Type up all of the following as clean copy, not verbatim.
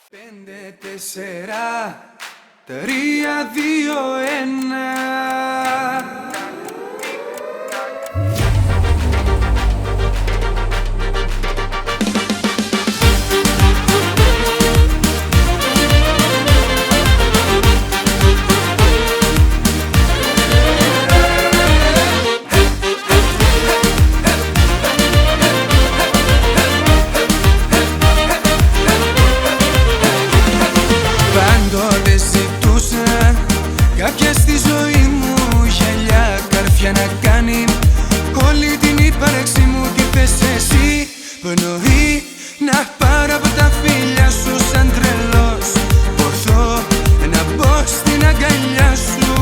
5, 4, 3, 2, 1. Πάντοτε ζητούσα κάποια στη ζωή μου γυαλιά, καρφιά να κάνει όλη την ύπαρξη μου. Τι θες εσύ που εννοεί να πάρω από τα φίλια σου σαν τρελός, ποθώ να μπω στην αγκαλιά σου.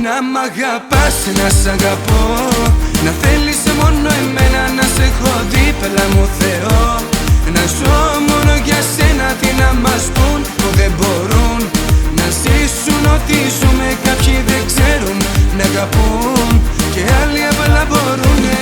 Να μ' αγαπάς, να σ' αγαπώ, να θέλεις μόνο εμένα, να σε έχω δίπλα μου Θεό. Να ζω μόνο για σένα, τι να μας πουν που δεν μπορούν να ζήσουν ό,τι ζούμε. Κάποιοι δεν ξέρουν να αγαπούν και άλλοι απλά μπορούνε.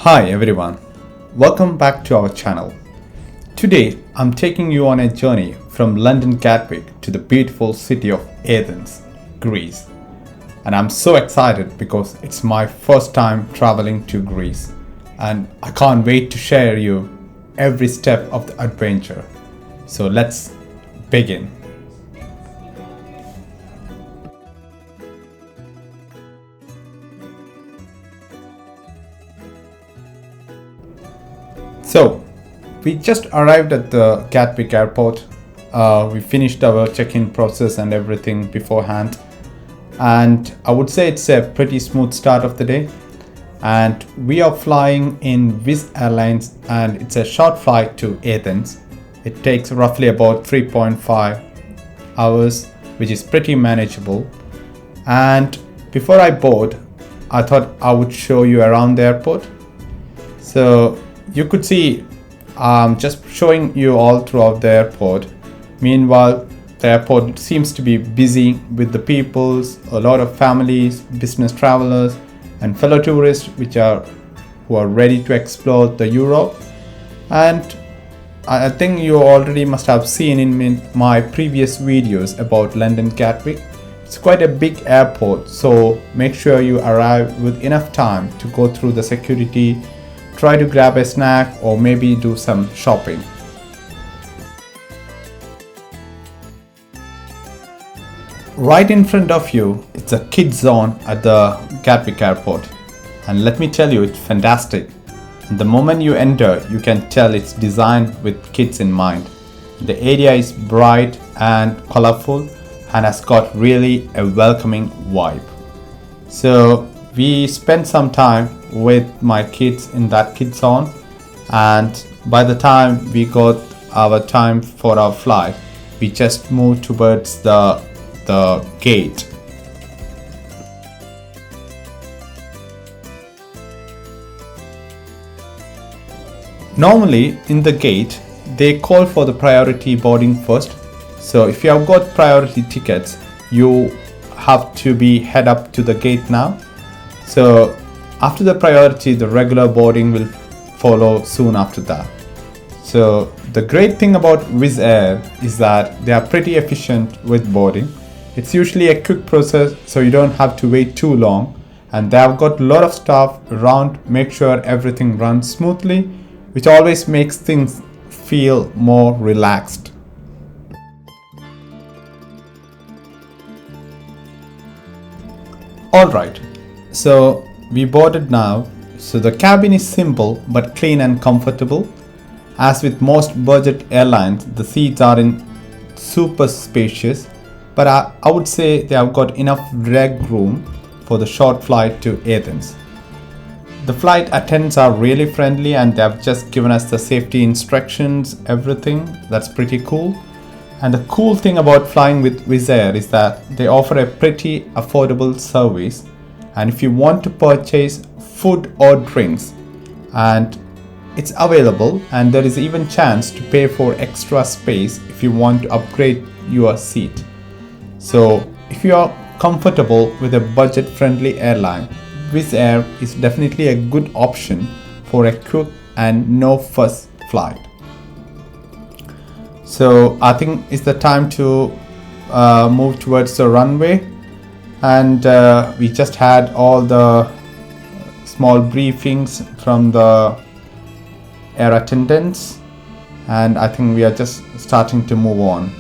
Hi everyone, welcome back to our channel. Today I'm taking you on a journey from London Gatwick to the beautiful city of Athens, Greece. And I'm so excited because it's my first time traveling to Greece and I can't wait to share you every step of the adventure. So let's begin. So, we just arrived at the Gatwick Airport. We finished our check-in process and everything beforehand. And I would say it's a pretty smooth start of the day. And we are flying in Wizz Airlines and it's a short flight to Athens. It takes roughly about 3.5 hours, which is pretty manageable. And before I board, I thought I would show you around the airport. So, you could see just showing you all throughout the airport. Meanwhile, the airport seems to be busy with the peoples, a lot of families, business travelers and fellow tourists who are ready to explore the Europe. And I think you already must have seen in my previous videos about London Gatwick. It's quite a big airport, so make sure you arrive with enough time to go through the security, try to grab a snack or maybe do some shopping. Right in front of you, it's a kids zone at the Gatwick Airport. And let me tell you, it's fantastic. And the moment you enter, you can tell it's designed with kids in mind. The area is bright and colorful and has got really a welcoming vibe. So we spent some time with my kids in that kids zone, and by the time we got our time for our flight, we just moved towards the gate. Normally in the gate they call for the priority boarding first, so if you have got priority tickets you have to be head up to the gate now. So after the priority, the regular boarding will follow soon after that. So the great thing about Wizz Air is that they are pretty efficient with boarding. It's usually a quick process, so you don't have to wait too long, and they have got a lot of staff around make sure everything runs smoothly, which always makes things feel more relaxed. Alright, so we boarded now. So the cabin is simple but clean and comfortable. As with most budget airlines, the seats are in super spacious, but I would say they have got enough leg room for the short flight to Athens. The flight attendants are really friendly and they have just given us the safety instructions, everything. That's pretty cool. And the cool thing about flying with Wizz Air is that they offer a pretty affordable service. And if you want to purchase food or drinks and it's available, and there is even chance to pay for extra space if you want to upgrade your seat. So if you are comfortable with a budget-friendly airline, Wizz Air is definitely a good option for a quick and no-fuss flight. So I think it's the time to move towards the runway, and we just had all the small briefings from the air attendants, and I think we are just starting to move on.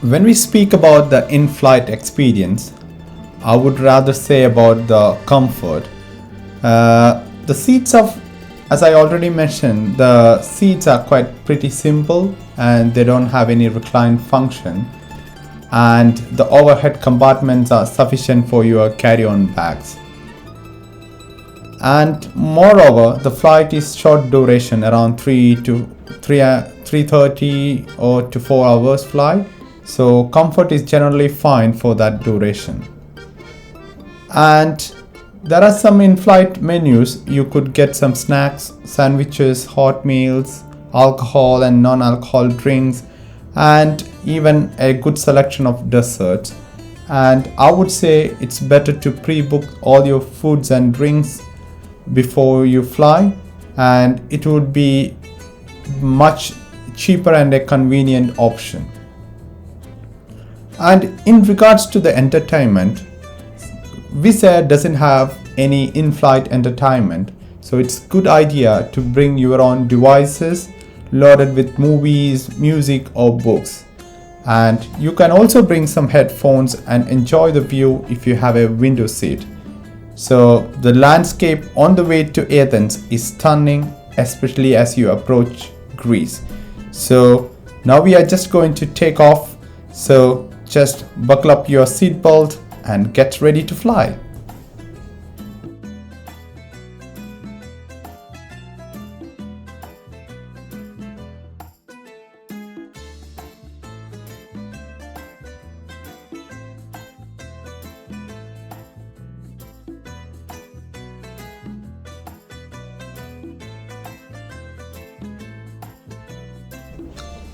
When we speak about the in-flight experience, I would rather say about the comfort. The seats as I already mentioned, the seats are quite pretty simple and they don't have any recline function, and the overhead compartments are sufficient for your carry-on bags. And moreover, the flight is short duration, around 3:30 or to 4 hours flight. So comfort is generally fine for that duration. And there are some in-flight menus. You could get some snacks, sandwiches, hot meals, alcohol and non-alcohol drinks, and even a good selection of desserts. And I would say it's better to pre-book all your foods and drinks before you fly, and it would be much cheaper and a convenient option. And in regards to the entertainment, Wizz Air doesn't have any in-flight entertainment, so it's a good idea to bring your own devices loaded with movies, music or books. And you can also bring some headphones and enjoy the view if you have a window seat. So the landscape on the way to Athens is stunning, especially as you approach Greece. So now we are just going to take off, so just buckle up your seatbelt and get ready to fly.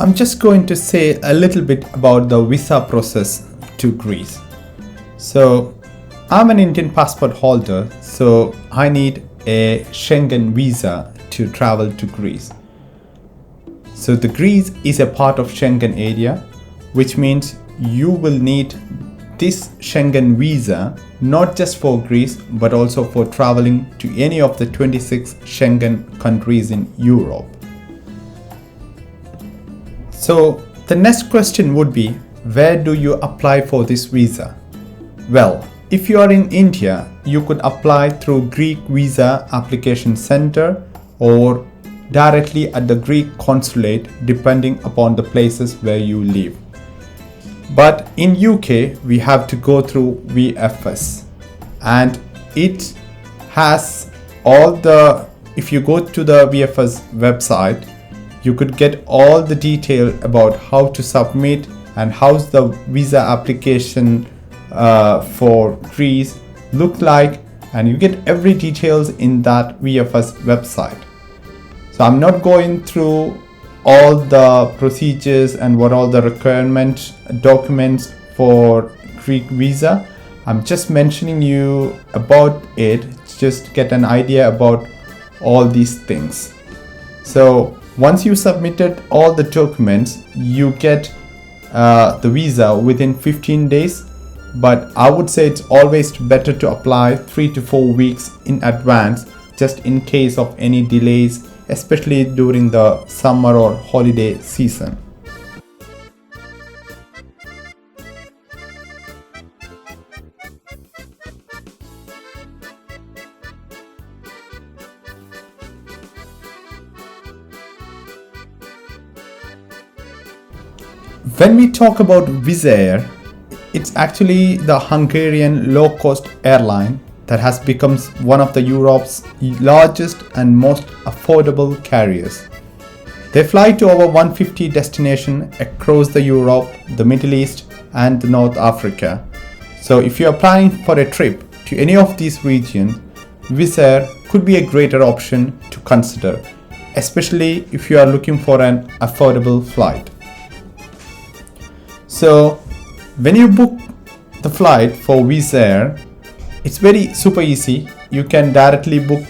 I'm just going to say a little bit about the visa process to Greece. So I'm an Indian passport holder, so I need a Schengen visa to travel to Greece. So the Greece is a part of Schengen area, which means you will need this Schengen visa not just for Greece but also for traveling to any of the 26 Schengen countries in Europe. So the next question would be, where do you apply for this visa? Well, if you are in India, you could apply through Greek Visa Application Center or directly at the Greek consulate, depending upon the places where you live. But in UK, we have to go through VFS, and it has all the, if you go to the VFS website, you could get all the detail about how to submit and how's the visa application for Greece look like, and you get every details in that VFS website. So I'm not going through all the procedures and what all the requirement documents for Greek visa. I'm just mentioning you about it, just get an idea about all these things. So once you submitted all the documents, you get the visa within 15 days. But I would say it's always better to apply 3 to 4 weeks in advance, just in case of any delays, especially during the summer or holiday season. When we talk about Wizz Air, it's actually the Hungarian low-cost airline that has become one of the Europe's largest and most affordable carriers. They fly to over 150 destinations across the Europe, the Middle East and the North Africa. So if you are planning for a trip to any of these regions, Wizz Air could be a greater option to consider, especially if you are looking for an affordable flight. So when you book the flight for Wizz Air, it's very super easy. You can directly book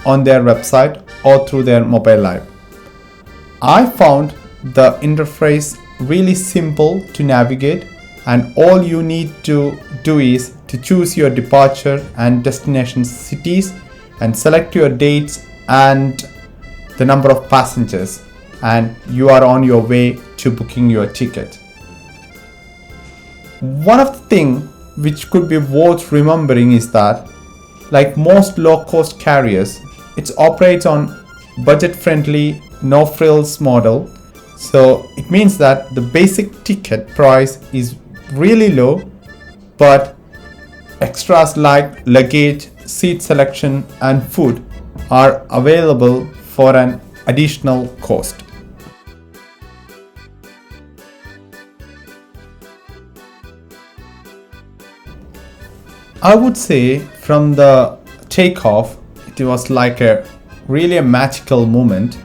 on their website or through their mobile app. I found the interface really simple to navigate, and all you need to do is to choose your departure and destination cities and select your dates and the number of passengers, and you are on your way to booking your ticket. One of the things which could be worth remembering is that, like most low-cost carriers, it operates on budget-friendly, no-frills model. So it means that the basic ticket price is really low, but extras like luggage, seat selection and food are available for an additional cost. I would say from the takeoff, it was like a really magical moment.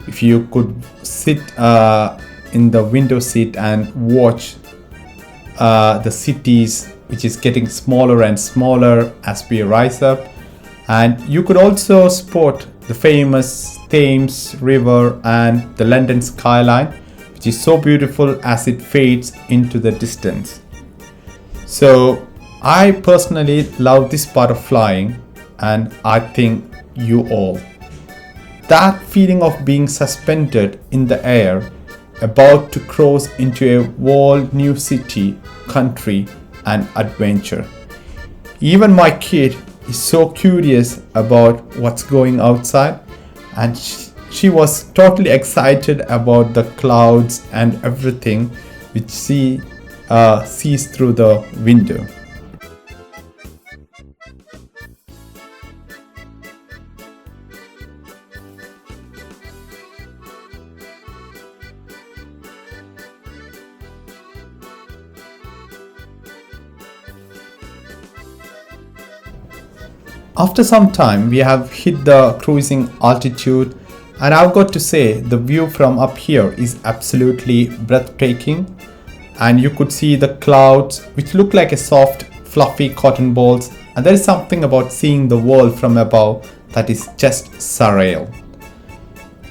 If you could sit in the window seat and watch the cities, which is getting smaller and smaller as we rise up, and you could also spot the famous Thames River and the London skyline, which is so beautiful as it fades into the distance. So I personally love this part of flying, and I think you all. That feeling of being suspended in the air, about to cross into a whole new city, country and adventure. Even my kid is so curious about what's going outside, and she was totally excited about the clouds and everything which she sees through the window. After some time, we have hit the cruising altitude, and I've got to say the view from up here is absolutely breathtaking, and you could see the clouds which look like a soft fluffy cotton balls, and there is something about seeing the world from above that is just surreal.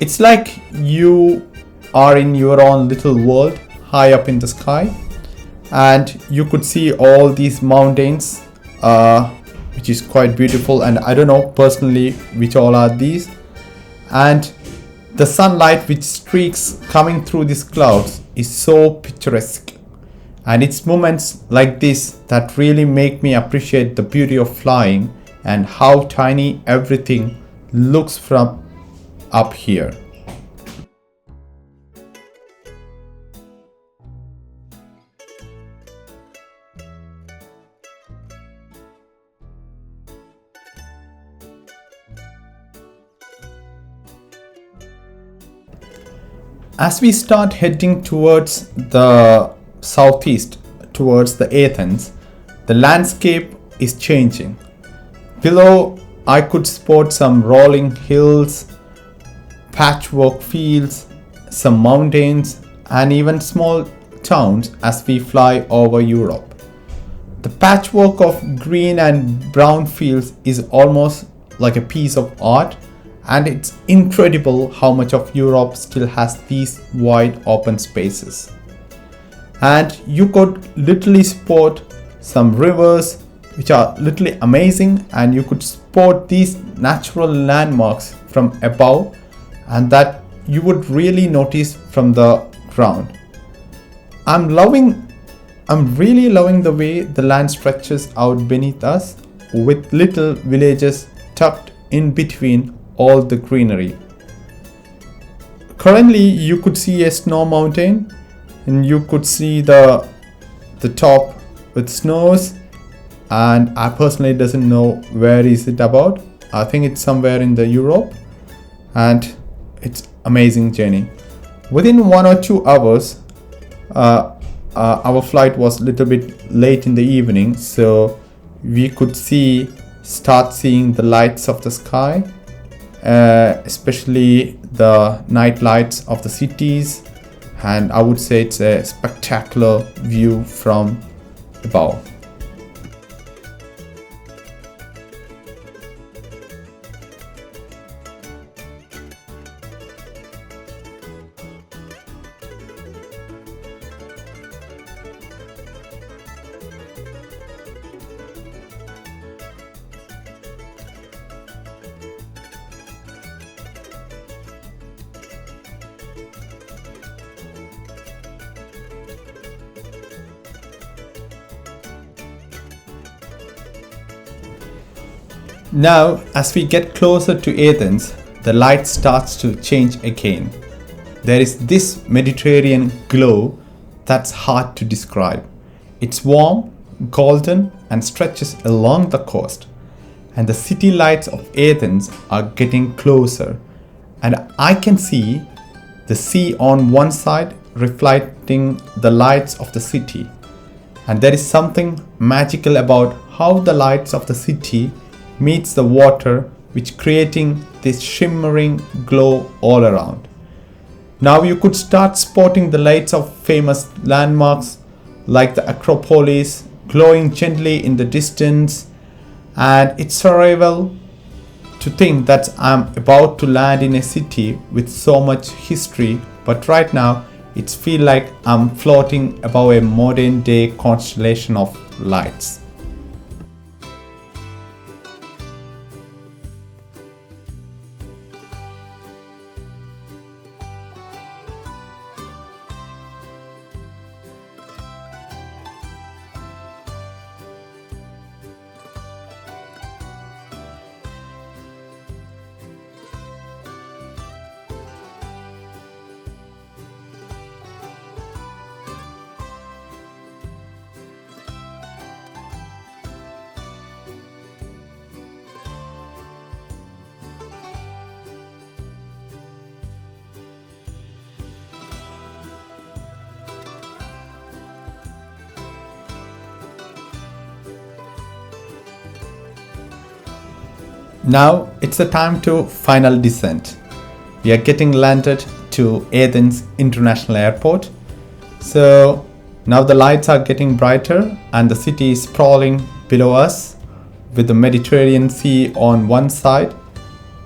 It's like you are in your own little world high up in the sky, and you could see all these mountains which is quite beautiful, and I don't know personally which all are these, and the sunlight which streaks coming through these clouds is so picturesque, and it's moments like this that really make me appreciate the beauty of flying and how tiny everything looks from up here. As we start heading towards the southeast, towards the Athens, the landscape is changing. Below, I could spot some rolling hills, patchwork fields, some mountains, and even small towns as we fly over Europe. The patchwork of green and brown fields is almost like a piece of art, and it's incredible how much of Europe still has these wide open spaces. And you could literally spot some rivers which are literally amazing, and you could spot these natural landmarks from above, and that you would really notice from the ground. I'm really loving the way the land stretches out beneath us, with little villages tucked in between all the greenery. Currently you could see a snow mountain, and you could see the top with snows, and I personally doesn't know where is it about. I think it's somewhere in the Europe, and it's amazing journey. Within 1 or 2 hours, our flight was a little bit late in the evening, so we could start seeing the lights of the sky, especially the night lights of the cities, and I would say it's a spectacular view from above. Now, as we get closer to Athens, the light starts to change again. There is this Mediterranean glow that's hard to describe. It's warm, golden, and stretches along the coast. And the city lights of Athens are getting closer. And I can see the sea on one side reflecting the lights of the city. And there is something magical about how the lights of the city meets the water, which creating this shimmering glow all around. Now you could start spotting the lights of famous landmarks like the Acropolis glowing gently in the distance, and it's surreal to think that I'm about to land in a city with so much history, but right now it feels like I'm floating above a modern day constellation of lights. Now it's the time to final descent. We are getting landed to Athens International Airport. So now the lights are getting brighter and the city is sprawling below us with the Mediterranean Sea on one side,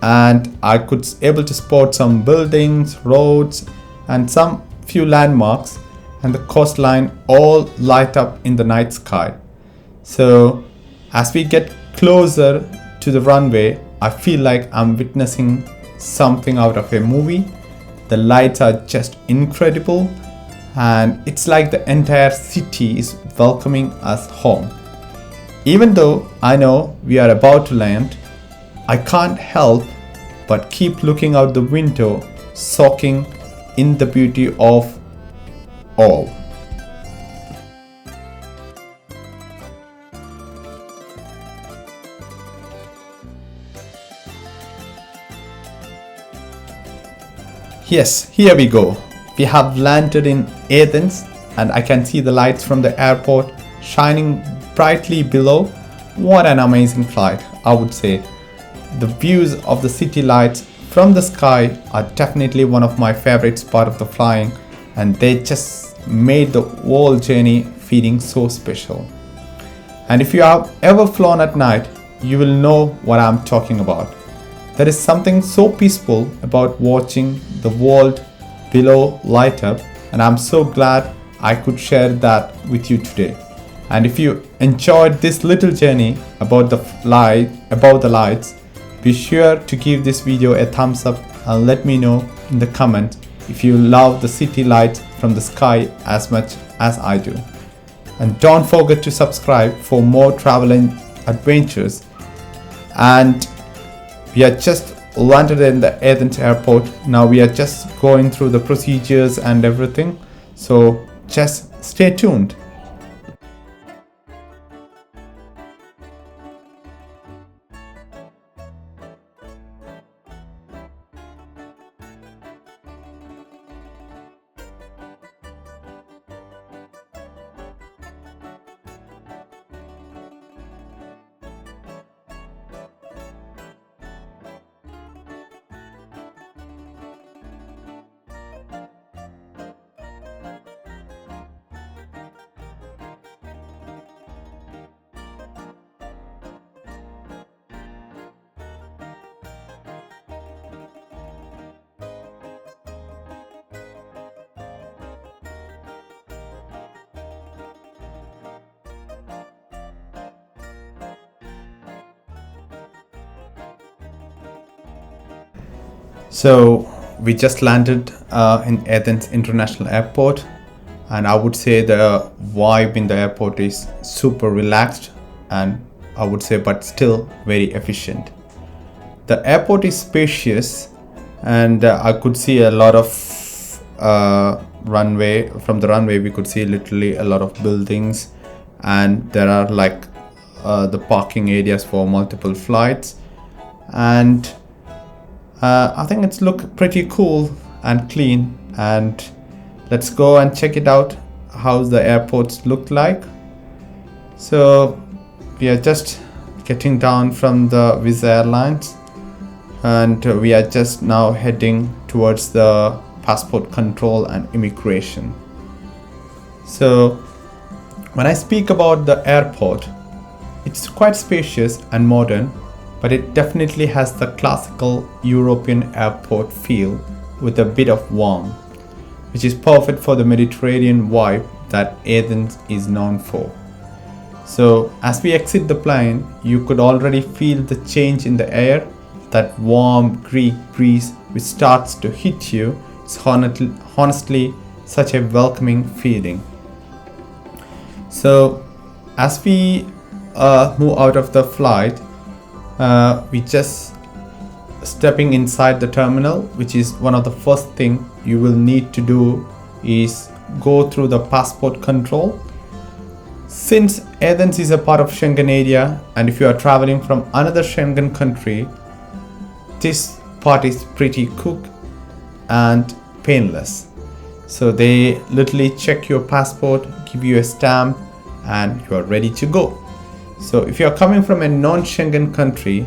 and I could able to spot some buildings, roads, and some few landmarks, and the coastline all light up in the night sky. So as we get closer to the runway, I feel like I'm witnessing something out of a movie. The lights are just incredible, and it's like the entire city is welcoming us home. Even though I know we are about to land, I can't help but keep looking out the window, soaking in the beauty of all. Yes, here we go. We have landed in Athens, and I can see the lights from the airport shining brightly below. What an amazing flight, I would say. The views of the city lights from the sky are definitely one of my favorite parts of the flying, and they just made the whole journey feeling so special. And if you have ever flown at night, you will know what I'm talking about. There is something so peaceful about watching the world below light up, and I'm so glad I could share that with you today. And if you enjoyed this little journey about the lights, be sure to give this video a thumbs up and let me know in the comments if you love the city lights from the sky as much as I do. And don't forget to subscribe for more travel and adventures. And we are just landed in the Athens airport. Now we are just going through the procedures and everything. So just stay tuned. So we just landed in Athens International Airport, and I would say the vibe in the airport is super relaxed, and I would say but still very efficient. The airport is spacious, and I could see a lot of runway. From the runway we could see literally a lot of buildings, and there are like the parking areas for multiple flights, and I think it's look pretty cool and clean. And let's go and check it out how the airports look like. So we are just getting down from the Wizz Airlines, and we are just now heading towards the passport control and immigration. So when I speak about the airport, it's quite spacious and modern, but it definitely has the classical European airport feel with a bit of warmth, which is perfect for the Mediterranean vibe that Athens is known for. So as we exit the plane, you could already feel the change in the air, that warm Greek breeze which starts to hit you. It's honestly such a welcoming feeling. So as we move out of the flight, we just stepping inside the terminal, which is one of the first thing you will need to do is go through the passport control. Since Athens is a part of Schengen area, and if you are traveling from another Schengen country, this part is pretty quick and painless. So they literally check your passport, give you a stamp, and you are ready to go. So if you are coming from a non-Schengen country,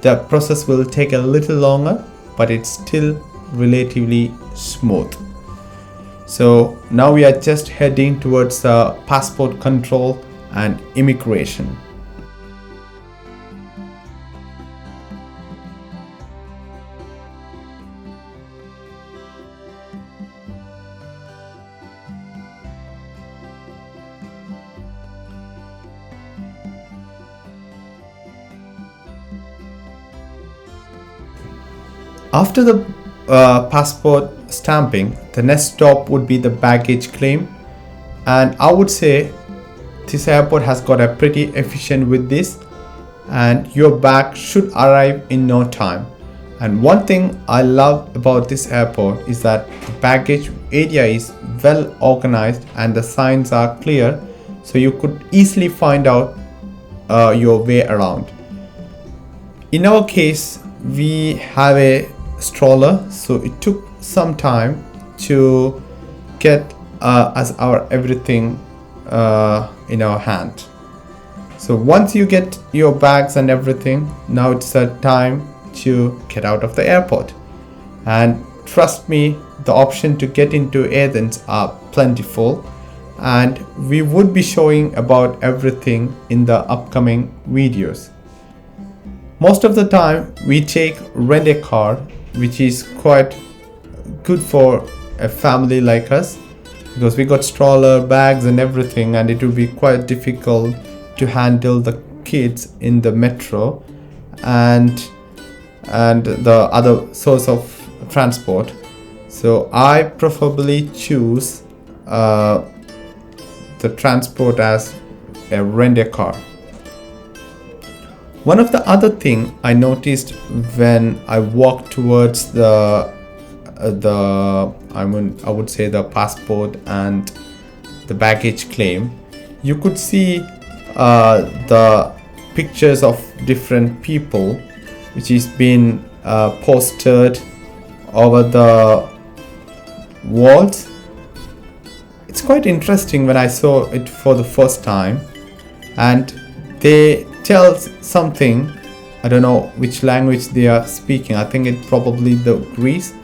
the process will take a little longer, but it's still relatively smooth. So now we are just heading towards passport control and immigration. After the passport stamping, the next stop would be the baggage claim, and I would say this airport has got a pretty efficient with this, and your bag should arrive in no time. And one thing I love about this airport is that the baggage area is well organized and the signs are clear, so you could easily find out your way around. In our case, we have a stroller, so it took some time to get us our everything in our hand. So once you get your bags and everything, now it's a time to get out of the airport. And trust me, the option to get into Athens are plentiful, and we would be showing about everything in the upcoming videos. Most of the time we take rent a car, which is quite good for a family like us, because we got stroller, bags and everything, and it will be quite difficult to handle the kids in the metro and the other source of transport. So I preferably choose the transport as a rent a car. One of the other thing I noticed when I walked towards I would say the passport and the baggage claim, you could see the pictures of different people which is been posted over the walls. It's quite interesting when I saw it for the first time, and they tell something. I don't know which language they are speaking. I think it probably the Greece,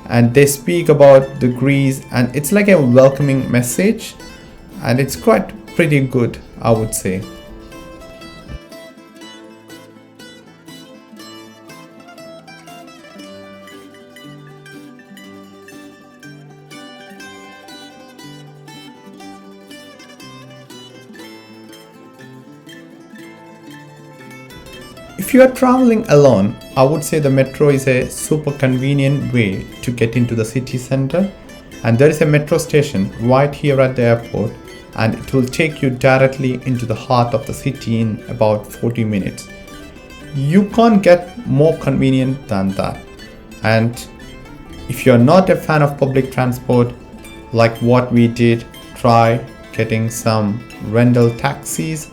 and they speak about the Greece, and it's like a welcoming message, and it's quite pretty good, I would say. If you are traveling alone, I would say the metro is a super convenient way to get into the city center, and there is a metro station right here at the airport, and it will take you directly into the heart of the city in about 40 minutes. You can't get more convenient than that. And if you're not a fan of public transport, like what we did, try getting some rental taxis,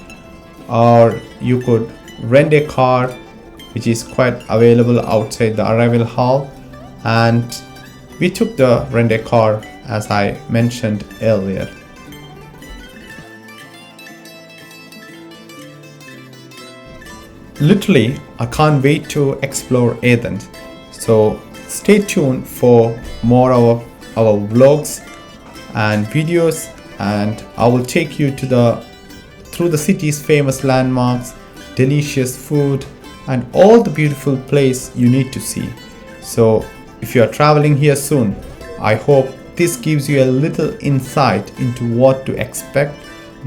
or you could rent a car, which is quite available outside the arrival hall. And we took the rent a car, as I mentioned earlier. Literally, I can't wait to explore Athens. So stay tuned for more of our vlogs and videos, and I will take you through the city's famous landmarks, delicious food, and all the beautiful place you need to see. So if you are traveling here soon, I hope this gives you a little insight into what to expect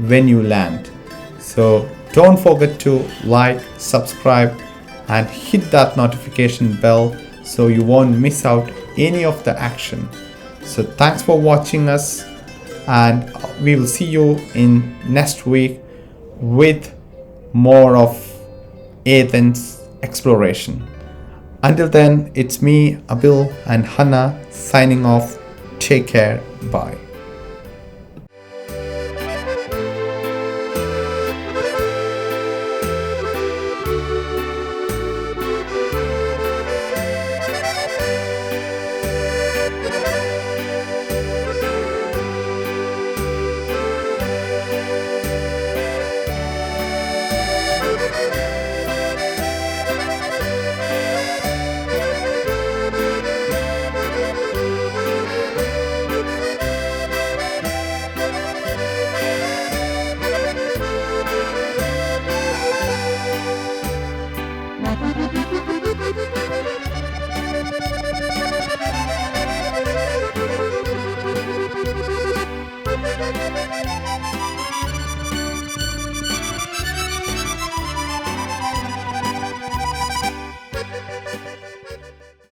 when you land. So don't forget to like, subscribe, and hit that notification bell so you won't miss out any of the action. So thanks for watching us, and we will see you in next week with more of Athens exploration. Until then, it's me, Abil, and Hannah signing off. Take care. Bye.